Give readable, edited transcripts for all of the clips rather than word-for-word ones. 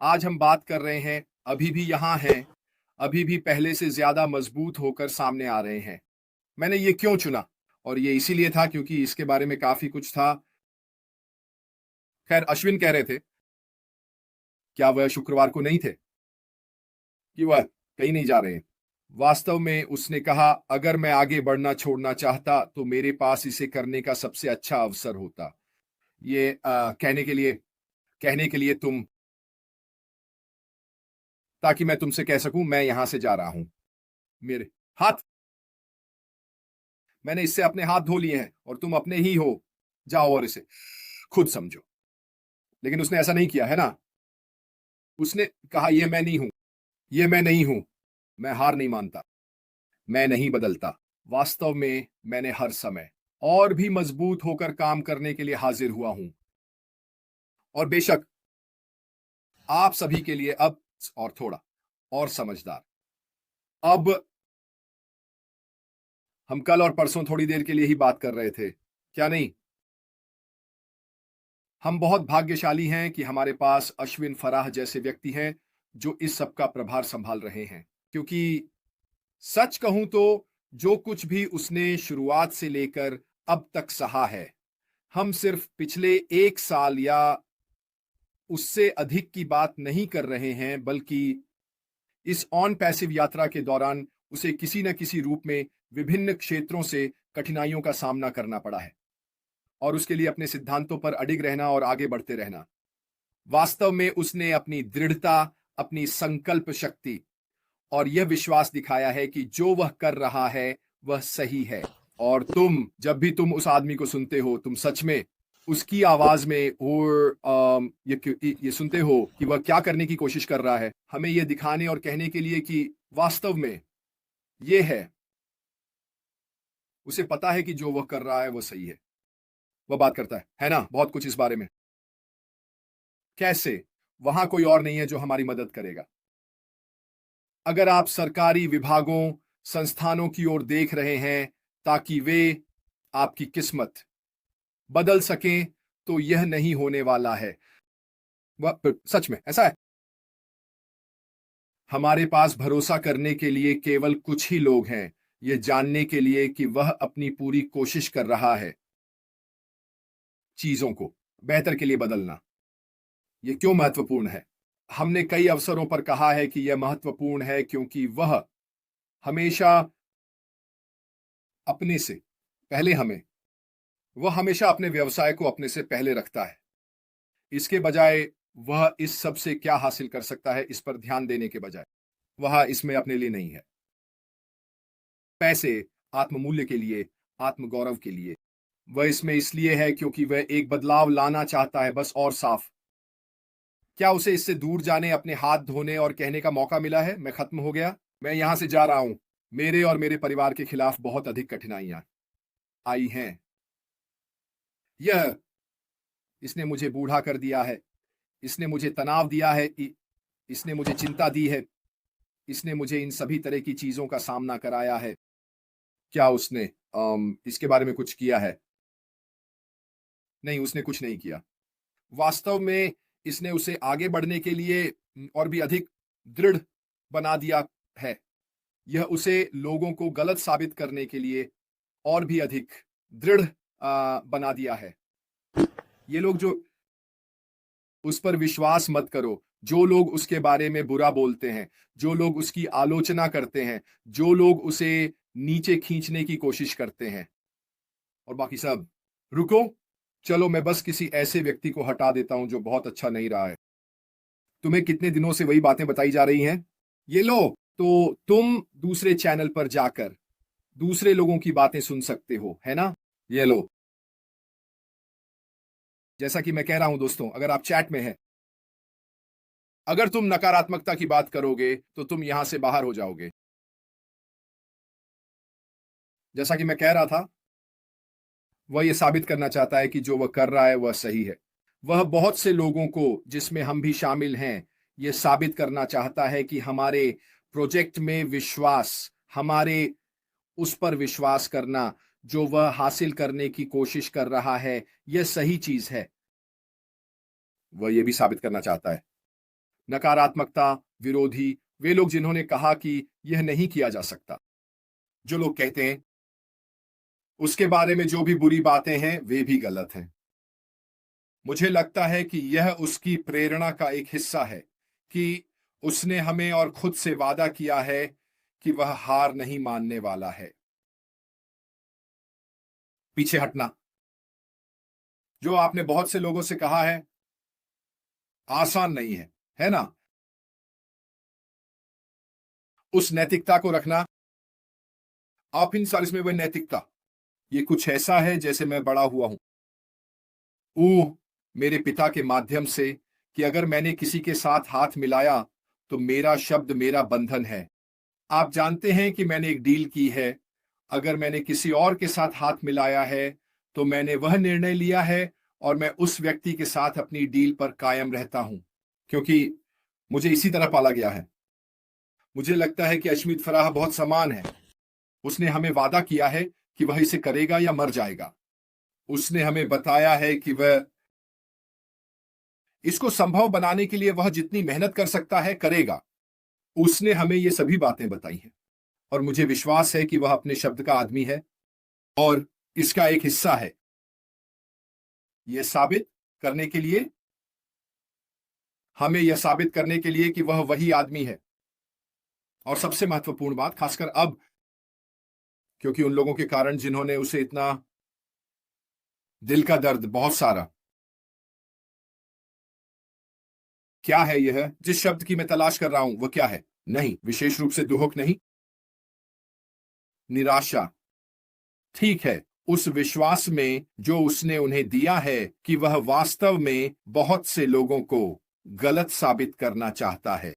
आज हम बात कर रहे हैं, अभी भी यहाँ हैं, अभी भी पहले से ज्यादा मजबूत होकर सामने आ रहे हैं। मैंने ये क्यों चुना? और ये इसीलिए था क्योंकि इसके बारे में काफी कुछ था। खैर, अश्विन कह रहे थे, क्या वह शुक्रवार को नहीं थे कि वह कहीं नहीं जा रहे हैं? वास्तव में उसने कहा, अगर मैं आगे बढ़ना छोड़ना चाहता तो मेरे पास इसे करने का सबसे अच्छा अवसर होता। ये कहने के लिए तुम, ताकि मैं तुमसे कह सकूं मैं यहां से जा रहा हूं। मेरे हाथ, मैंने इससे अपने हाथ धो लिए हैं और तुम अपने ही हो। जाओ और इसे खुद समझो। लेकिन उसने ऐसा नहीं किया है ना। उसने कहा, यह मैं नहीं हूं, यह मैं नहीं हूं। मैं हार नहीं मानता, मैं नहीं बदलता। वास्तव में मैंने हर समय और भी मजबूत होकर काम करने के लिए हाजिर हुआ हूं। और बेशक आप सभी के लिए अब और थोड़ा और समझदार। अब हम कल और परसों थोड़ी देर के लिए ही बात कर रहे थे, क्या नहीं? हम बहुत भाग्यशाली हैं कि हमारे पास अश्विन फराह जैसे व्यक्ति हैं जो इस सब का प्रभार संभाल रहे हैं। क्योंकि सच कहूं तो जो कुछ भी उसने शुरुआत से लेकर अब तक सहा है, हम सिर्फ पिछले 1 साल या उससे अधिक की बात नहीं कर रहे हैं, बल्कि इस ऑन पैसिव यात्रा के दौरान उसे किसी न किसी रूप में विभिन्न क्षेत्रों से कठिनाइयों का सामना करना पड़ा है। और उसके लिए अपने सिद्धांतों पर अडिग रहना और आगे बढ़ते रहना। वास्तव में उसने अपनी दृढ़ता, अपनी संकल्प शक्ति और यह विश्वास दिखाया है कि जो वह कर रहा है वह सही है। और जब भी तुम उस आदमी को सुनते हो, तुम सच में उसकी आवाज में और ये सुनते हो कि वह क्या करने की कोशिश कर रहा है, हमें यह दिखाने और कहने के लिए कि वास्तव में यह है, उसे पता है कि जो वह कर रहा है वह सही है। वह बात करता है ना, बहुत कुछ इस बारे में। कैसे? वहां कोई और नहीं है जो हमारी मदद करेगा। अगर आप सरकारी विभागों, संस्थानों की ओर देख रहे हैं ताकि वे आपकी किस्मत बदल सकें, तो यह नहीं होने वाला है। वह सच में ऐसा है। हमारे पास भरोसा करने के लिए केवल कुछ ही लोग हैं, यह जानने के लिए कि वह अपनी पूरी कोशिश कर रहा है चीजों को बेहतर के लिए बदलना। यह क्यों महत्वपूर्ण है? हमने कई अवसरों पर कहा है कि यह महत्वपूर्ण है क्योंकि वह हमेशा अपने से पहले हमें वह हमेशा अपने व्यवसाय को अपने से पहले रखता है। इसके बजाय वह इस सब से क्या हासिल कर सकता है, इस पर ध्यान देने के बजाय वह इसमें अपने लिए नहीं है। पैसे, आत्ममूल्य के लिए, आत्मगौरव के लिए। वह इसमें इसलिए है क्योंकि वह एक बदलाव लाना चाहता है, बस और साफ। क्या उसे इससे दूर जाने, अपने हाथ धोने और कहने का मौका मिला है, मैं खत्म हो गया, मैं यहां से जा रहा हूं? मेरे और मेरे परिवार के खिलाफ बहुत अधिक कठिनाइयां आई हैं। यह इसने मुझे बूढ़ा कर दिया है, इसने मुझे तनाव दिया है, इसने मुझे चिंता दी है, इसने मुझे इन सभी तरह की चीजों का सामना कराया है। क्या उसने इसके बारे में कुछ किया है? नहीं, उसने कुछ नहीं किया। वास्तव में इसने उसे आगे बढ़ने के लिए और भी अधिक दृढ़ बना दिया है। यह उसे लोगों को गलत साबित करने के लिए और भी अधिक दृढ़ बना दिया है। ये लोग जो, उस पर विश्वास मत करो। जो लोग उसके बारे में बुरा बोलते हैं, जो लोग उसकी आलोचना करते हैं, जो लोग उसे नीचे खींचने की कोशिश करते हैं और बाकी सब, रुको, चलो मैं बस किसी ऐसे व्यक्ति को हटा देता हूं जो बहुत अच्छा नहीं रहा है। तुम्हें कितने दिनों से वही बातें बताई जा रही हैं? ये लो, तो तुम दूसरे चैनल पर जाकर दूसरे लोगों की बातें सुन सकते हो, है ना? ये लो। जैसा कि मैं कह रहा हूं दोस्तों, अगर आप चैट में हैं, अगर तुम नकारात्मकता की बात करोगे तो तुम यहां से बाहर हो जाओगे। जैसा कि मैं कह रहा था, वह यह साबित करना चाहता है कि जो वह कर रहा है वह सही है। वह बहुत से लोगों को, जिसमें हम भी शामिल हैं, यह साबित करना चाहता है कि हमारे प्रोजेक्ट में विश्वास, हमारे उस पर विश्वास करना जो वह हासिल करने की कोशिश कर रहा है, यह सही चीज है। वह यह भी साबित करना चाहता है, नकारात्मकता, विरोधी, वे लोग जिन्होंने कहा कि यह नहीं किया जा सकता। जो लोग कहते हैं उसके बारे में जो भी बुरी बातें हैं वे भी गलत हैं। मुझे लगता है कि यह उसकी प्रेरणा का एक हिस्सा है कि उसने हमें और खुद से वादा किया है कि वह हार नहीं मानने वाला है। पीछे हटना, जो आपने बहुत से लोगों से कहा है, आसान नहीं है ना? उस नैतिकता को रखना, आप इन साल इसमें वह नैतिकता, ये कुछ ऐसा है जैसे मैं बड़ा हुआ हूं। ऊह, मेरे पिता के माध्यम से कि अगर मैंने किसी के साथ हाथ मिलाया तो मेरा शब्द मेरा बंधन है। आप जानते हैं कि मैंने एक डील की है। अगर मैंने किसी और के साथ हाथ मिलाया है तो मैंने वह निर्णय लिया है और मैं उस व्यक्ति के साथ अपनी डील पर कायम रहता हूं, क्योंकि मुझे इसी तरह पाला गया है। मुझे लगता है कि अशमीत फराह बहुत समान है। उसने हमें वादा किया है कि वह इसे करेगा या मर जाएगा। उसने हमें बताया है कि वह इसको संभव बनाने के लिए वह जितनी मेहनत कर सकता है करेगा। उसने हमें ये सभी बातें बताई हैं और मुझे विश्वास है कि वह अपने शब्द का आदमी है और इसका एक हिस्सा है। यह साबित करने के लिए, हमें यह साबित करने के लिए कि वह वही आदमी है। और सबसे महत्वपूर्ण बात, खासकर अब, क्योंकि उन लोगों के कारण जिन्होंने उसे इतना दिल का दर्द, बहुत सारा, क्या है यह जिस शब्द की मैं तलाश कर रहा हूं, वह क्या है? नहीं, विशेष रूप से दुहक नहीं, निराशा। ठीक है, उस विश्वास में जो उसने उन्हें दिया है कि वह वास्तव में बहुत से लोगों को गलत साबित करना चाहता है,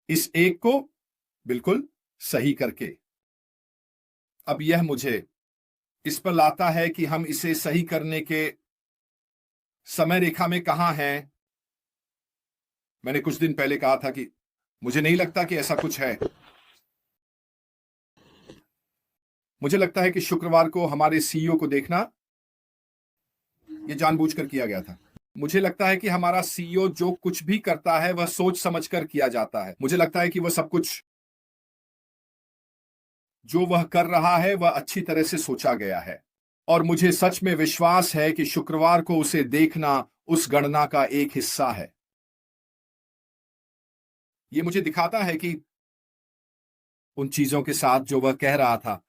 इस एक को बिल्कुल सही करके। अब यह मुझे इस पर लाता है कि हम इसे सही करने के समय रेखा में कहां हैं। मैंने कुछ दिन पहले कहा था कि मुझे नहीं लगता कि ऐसा कुछ है। मुझे लगता है कि शुक्रवार को हमारे सीईओ को देखना यह जानबूझकर किया गया था। मुझे लगता है कि हमारा सीईओ जो कुछ भी करता है वह सोच समझकर किया जाता है। मुझे लगता है कि वह सब कुछ जो वह कर रहा है वह अच्छी तरह से सोचा गया है और मुझे सच में विश्वास है कि शुक्रवार को उसे देखना उस गणना का एक हिस्सा है। यह मुझे दिखाता है कि उन चीजों के साथ जो वह कह रहा था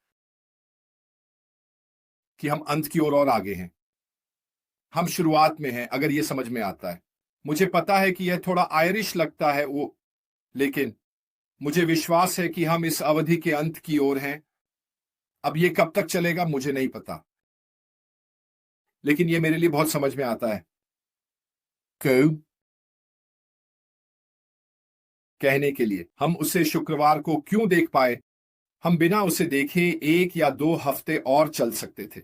कि हम अंत की ओर और आगे हैं, हम शुरुआत में हैं, अगर यह समझ में आता है। मुझे पता है कि यह थोड़ा आयरिश लगता है लेकिन मुझे विश्वास है कि हम इस अवधि के अंत की ओर हैं। अब यह कब तक चलेगा मुझे नहीं पता, लेकिन यह मेरे लिए बहुत समझ में आता है। क्यों? कहने के लिए हम उसे शुक्रवार को क्यों देख पाए? हम बिना उसे देखे 1 या 2 हफ्ते और चल सकते थे।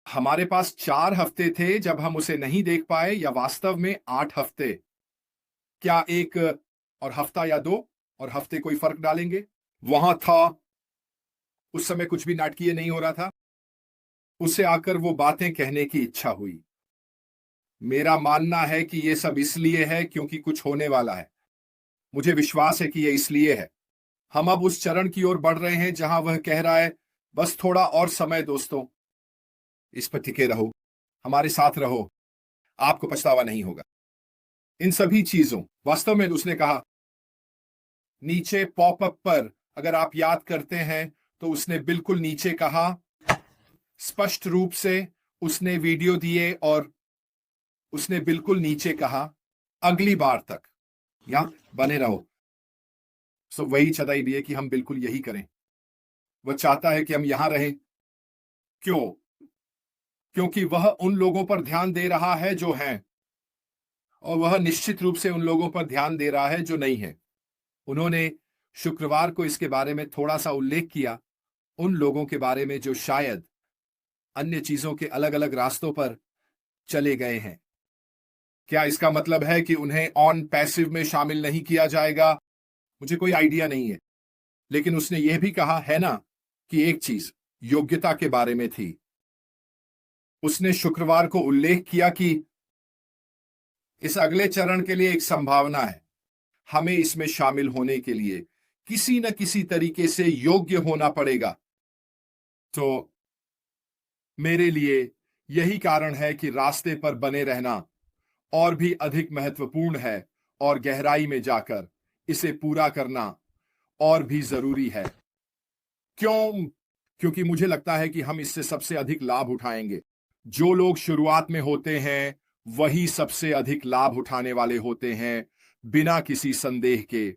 हमारे पास 4 हफ्ते थे जब हम उसे नहीं देख पाए, या वास्तव में 8 हफ्ते। क्या 1 और हफ्ता या 2 और हफ्ते कोई फर्क डालेंगे? वहां था, उस समय कुछ भी नाटकीय नहीं हो रहा था। उसे आकर वो बातें कहने की इच्छा हुई। मेरा मानना है कि यह सब इसलिए है क्योंकि कुछ होने वाला है। मुझे विश्वास है कि यह इसलिए है। हम अब उस चरण की ओर बढ़ रहे हैं जहां वह कह रहा है, बस थोड़ा और समय दोस्तों, इस पर टिके रहो, हमारे साथ रहो, आपको पछतावा नहीं होगा। इन सभी चीजों, वास्तव में उसने कहा नीचे पॉपअप पर, अगर आप याद करते हैं तो उसने बिल्कुल नीचे कहा, स्पष्ट रूप से उसने वीडियो दिए और उसने बिल्कुल नीचे कहा, अगली बार तक यहां बने रहो। वही चदाई भी है कि हम बिल्कुल यही करें। वह चाहता है कि हम यहां रहें। क्यों? क्योंकि वह उन लोगों पर ध्यान दे रहा है जो हैं, और वह निश्चित रूप से उन लोगों पर ध्यान दे रहा है जो नहीं है। उन्होंने शुक्रवार को इसके बारे में थोड़ा सा उल्लेख किया, उन लोगों के बारे में जो शायद अन्य चीजों के अलग अलग रास्तों पर चले गए हैं। क्या इसका मतलब है कि उन्हें ऑन पैसिव में शामिल नहीं किया जाएगा? मुझे कोई आइडिया नहीं है, लेकिन उसने यह भी कहा है ना कि एक चीज योग्यता के बारे में थी। उसने शुक्रवार को उल्लेख किया कि इस अगले चरण के लिए एक संभावना है। हमें इसमें शामिल होने के लिए किसी न किसी तरीके से योग्य होना पड़ेगा। तो मेरे लिए यही कारण है कि रास्ते पर बने रहना और भी अधिक महत्वपूर्ण है और गहराई में जाकर इसे पूरा करना और भी जरूरी है। क्यों? क्योंकि मुझे लगता है कि हम इससे सबसे अधिक लाभ उठाएंगे। जो लोग शुरुआत में होते हैं वही सबसे अधिक लाभ उठाने वाले होते हैं, बिना किसी संदेह के।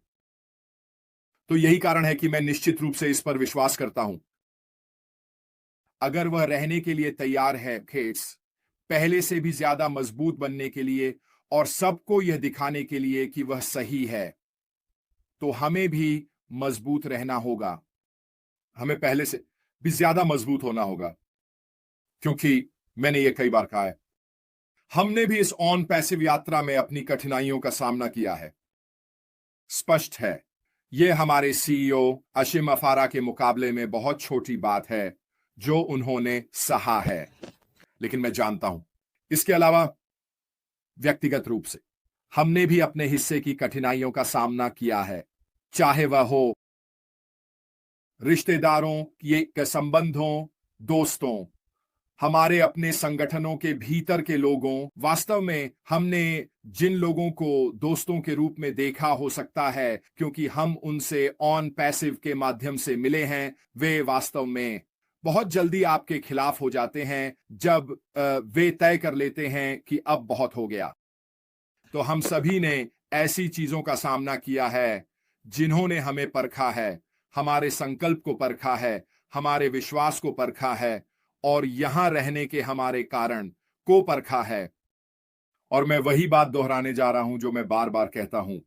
तो यही कारण है कि मैं निश्चित रूप से इस पर विश्वास करता हूं। अगर वह रहने के लिए तैयार है खेट्स, पहले से भी ज्यादा मजबूत बनने के लिए और सबको यह दिखाने के लिए कि वह सही है, तो हमें भी मजबूत रहना होगा। हमें पहले से भी ज्यादा मजबूत होना होगा, क्योंकि मैंने ये कई बार कहा है, हमने भी इस ऑन पैसिव यात्रा में अपनी कठिनाइयों का सामना किया है। स्पष्ट है, यह हमारे सीईओ अशिम अफारा के मुकाबले में बहुत छोटी बात है जो उन्होंने सहा है, लेकिन मैं जानता हूं इसके अलावा व्यक्तिगत रूप से हमने भी अपने हिस्से की कठिनाइयों का सामना किया है, चाहे वह हो रिश्तेदारों के संबंधों, दोस्तों, हमारे अपने संगठनों के भीतर के लोगों। वास्तव में हमने जिन लोगों को दोस्तों के रूप में देखा हो सकता है क्योंकि हम उनसे ऑन पैसिव के माध्यम से मिले हैं, वे वास्तव में बहुत जल्दी आपके खिलाफ हो जाते हैं जब वे तय कर लेते हैं कि अब बहुत हो गया। तो हम सभी ने ऐसी चीजों का सामना किया है जिन्होंने हमें परखा है, हमारे संकल्प को परखा है, हमारे विश्वास को परखा है और यहां रहने के हमारे कारण को परखा है। और मैं वही बात दोहराने जा रहा हूं जो मैं बार बार कहता हूं,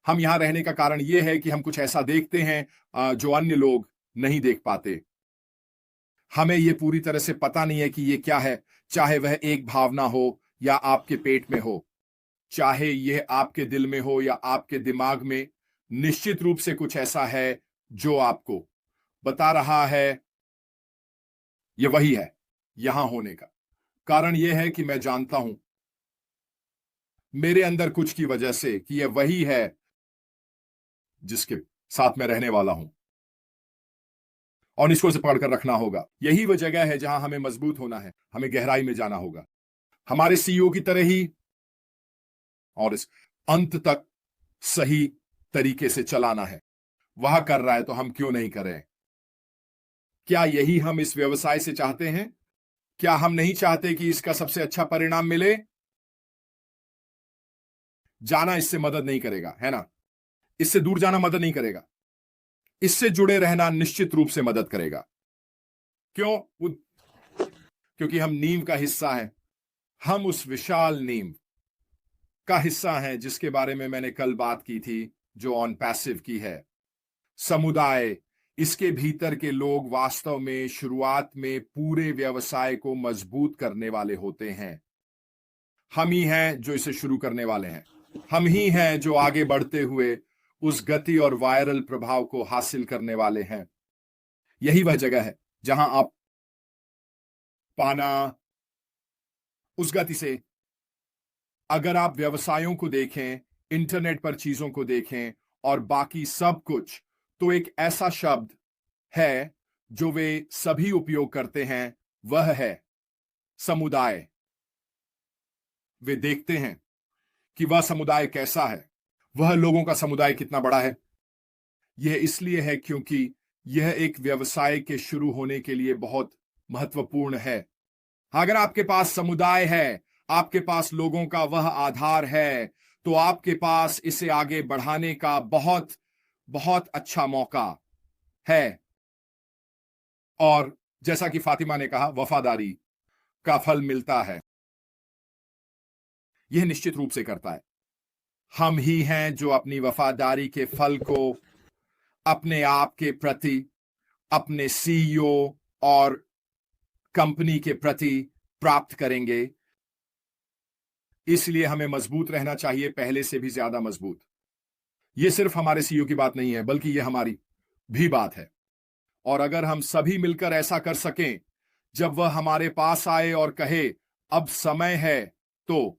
हम यहां रहने का कारण यह है कि हम कुछ ऐसा देखते हैं जो अन्य लोग नहीं देख पाते। हमें यह पूरी तरह से पता नहीं है कि यह क्या है, चाहे वह एक भावना हो या आपके पेट में हो, चाहे यह आपके दिल में हो या आपके दिमाग में, निश्चित रूप से कुछ ऐसा है जो आपको बता रहा है यह वही है यहां होने का कारण। यह है कि मैं जानता हूं मेरे अंदर कुछ की वजह से कि यह वही है जिसके साथ मैं रहने वाला हूं और इसको से पकड़ कर रखना होगा। यही वह जगह है जहां हमें मजबूत होना है, हमें गहराई में जाना होगा, हमारे सीईओ की तरह ही, और इस अंत तक सही तरीके से चलाना है। वह कर रहा है तो हम क्यों नहीं करें? क्या यही हम इस व्यवसाय से चाहते हैं? क्या हम नहीं चाहते कि इसका सबसे अच्छा परिणाम मिले? जाना इससे मदद नहीं करेगा, है ना? इससे दूर जाना मदद नहीं करेगा, इससे जुड़े रहना निश्चित रूप से मदद करेगा। क्यों? क्योंकि हम नींव का हिस्सा हैं। हम उस विशाल नींव का हिस्सा हैं जिसके बारे में मैंने कल बात की थी, जो ऑन पैसिव की है। समुदाय, इसके भीतर के लोग वास्तव में शुरुआत में पूरे व्यवसाय को मजबूत करने वाले होते हैं। हम ही हैं जो इसे शुरू करने वाले हैं, हम ही हैं जो आगे बढ़ते हुए उस गति और वायरल प्रभाव को हासिल करने वाले हैं। यही वह जगह है जहां आप पाना उस गति से, अगर आप व्यवसायों को देखें, इंटरनेट पर चीजों को देखें और बाकी सब कुछ, तो एक ऐसा शब्द है जो वे सभी उपयोग करते हैं, वह है समुदाय। वे देखते हैं कि वह समुदाय कैसा है, वह लोगों का समुदाय कितना बड़ा है। यह इसलिए है क्योंकि यह एक व्यवसाय के शुरू होने के लिए बहुत महत्वपूर्ण है। अगर आपके पास समुदाय है, आपके पास लोगों का वह आधार है, तो आपके पास इसे आगे बढ़ाने का बहुत बहुत अच्छा मौका है। और जैसा कि फातिमा ने कहा, वफादारी का फल मिलता है। यह निश्चित रूप से करता है। हम ही हैं जो अपनी वफादारी के फल को अपने आप के प्रति, अपने सीईओ और कंपनी के प्रति प्राप्त करेंगे। इसलिए हमें मजबूत रहना चाहिए, पहले से भी ज्यादा मजबूत। यह सिर्फ हमारे सीईओ की बात नहीं है, बल्कि यह हमारी भी बात है। और अगर हम सभी मिलकर ऐसा कर सकें, जब वह हमारे पास आए और कहे अब समय है, तो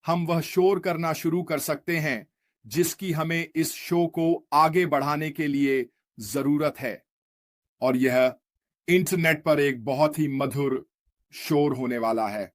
हम वह शोर करना शुरू कर सकते हैं जिसकी हमें इस शो को आगे बढ़ाने के लिए जरूरत है। और यह इंटरनेट पर एक बहुत ही मधुर शोर होने वाला है।